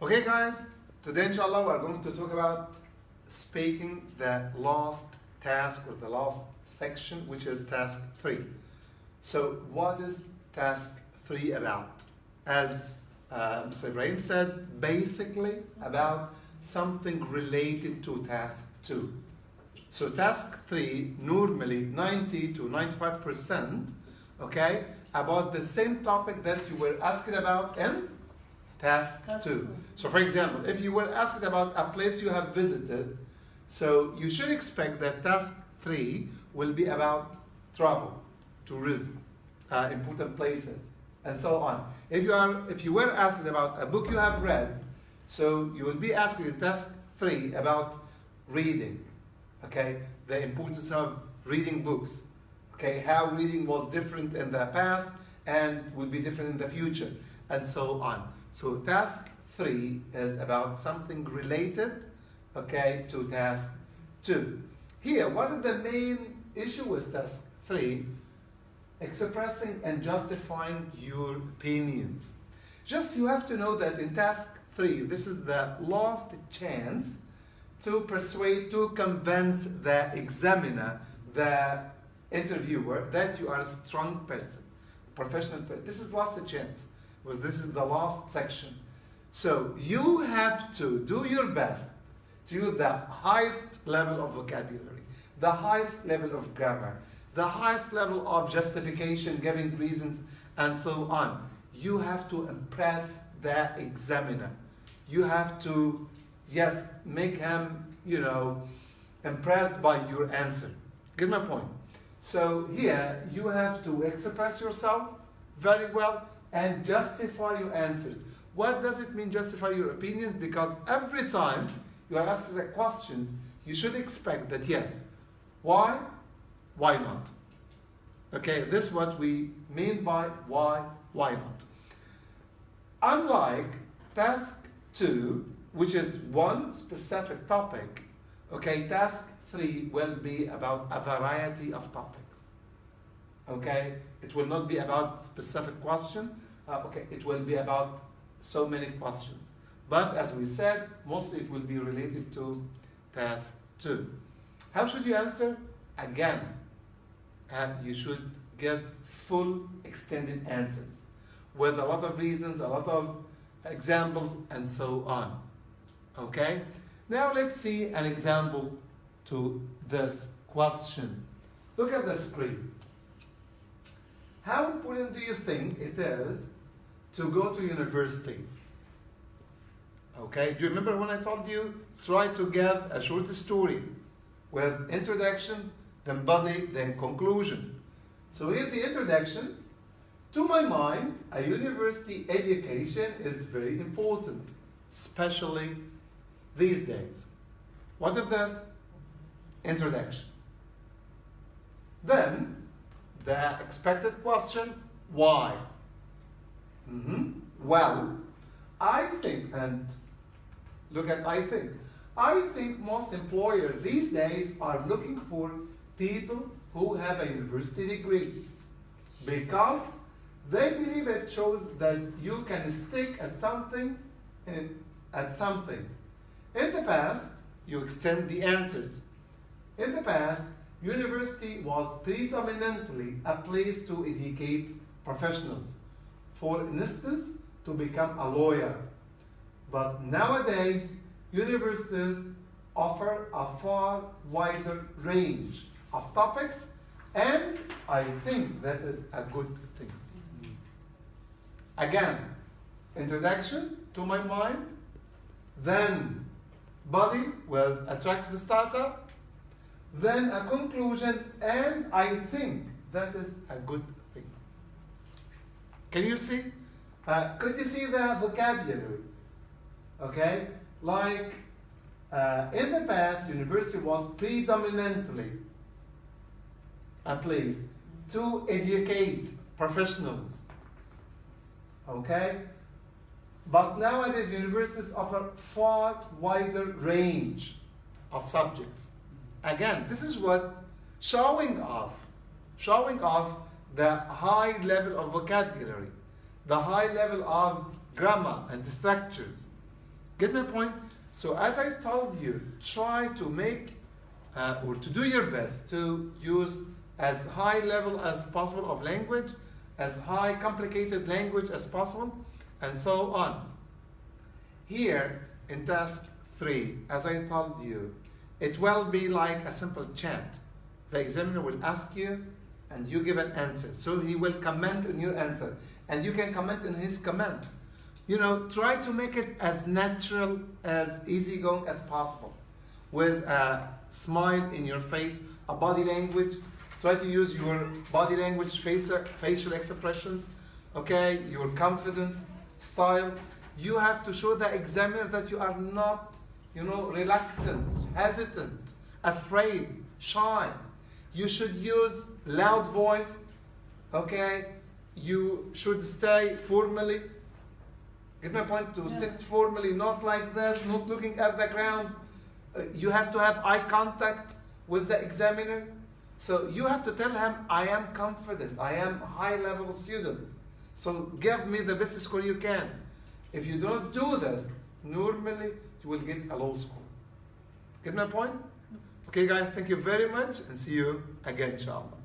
Okay, guys, today inshallah we're going to talk about speaking the last task or the last section, which is task 3. So, what is task 3 about? As Mr. Ibrahim said, basically about something related to task 2. So, task 3 normally 90 to 95%, okay, about the same topic that you were asking about in task 2. So for example, if you were asked about a place you have visited, so you should expect that task 3 will be about travel, tourism, important places, and so on. If you were asked about a book you have read, so you will be asked in task 3 about reading, okay, the importance of reading books, okay, how reading was different in the past and will be different in the future, and so on. So task 3 is about something related, okay, to task 2. Here, what is the main issue with task 3? Expressing and justifying your opinions. Just you have to know that in task 3, this is the last chance to persuade, to convince the examiner, the interviewer, that you are a strong person, professional person. This is last chance. Because this is the last section. So you have to do your best to use the highest level of vocabulary, the highest level of grammar, the highest level of justification, giving reasons, and so on. You have to impress the examiner. You have to, yes, make him, impressed by your answer. Get my point? So here, you have to express yourself very well and justify your answers. What does it mean, justify your opinions? Because every time you are asked the questions, you should expect that yes, why not? Okay, this is what we mean by why not. Unlike task 2, which is one specific topic, okay, task 3 will be about a variety of topics. Okay, it will not be about specific question. Okay, it will be about so many questions. But as we said, mostly it will be related to task 2. How should you answer? Again, you should give full extended answers with a lot of reasons, a lot of examples, and so on. Okay? Now let's see an example to this question. Look at the screen. How important do you think it is to go to university? Okay, do you remember when I told you try to give a short story with introduction, then body, then conclusion? So here the introduction. To my mind, a university education is very important, especially these days. What is this? Introduction. Then the expected question, why? Well, I think, and look at I think most employers these days are looking for people who have a university degree because they believe it shows that you can stick at something. In the past, you extend the answers. In the past, university was predominantly a place to educate professionals. For instance, to become a lawyer. But nowadays, universities offer a far wider range of topics, and I think that is a good thing. Again, introduction to my mind, then body with attractive starter, then a conclusion, and I think that is a good thing. Can you see? Could you see the vocabulary? Okay, like in the past, university was predominantly a place to educate professionals. Okay, but nowadays universities offer far wider range of subjects. Again, this is what showing off the high level of vocabulary, the high level of grammar and structures. Get my point? So as I told you, try to make or to do your best to use as high level as possible of language, as high complicated language as possible, and so on. Here in task 3, as I told you, it will be like a simple chat. The examiner will ask you and you give an answer. So he will comment on your answer and you can comment on his comment. You know, try to make it as natural, as easygoing as possible, with a smile in your face, a body language. Try to use your body language, facial expressions, okay, your confident style. You have to show the examiner that you are not, you know, reluctant, hesitant, afraid, shy. You should use loud voice, okay? You should stay formally. Get my point? To sit formally, not like this, not looking at the ground. You have to have eye contact with the examiner. So you have to tell him, I am confident, I am a high-level student. So give me the best score you can. If you don't do this, normally you will get a low score. Get my point? Okay guys, thank you very much and see you again inshallah.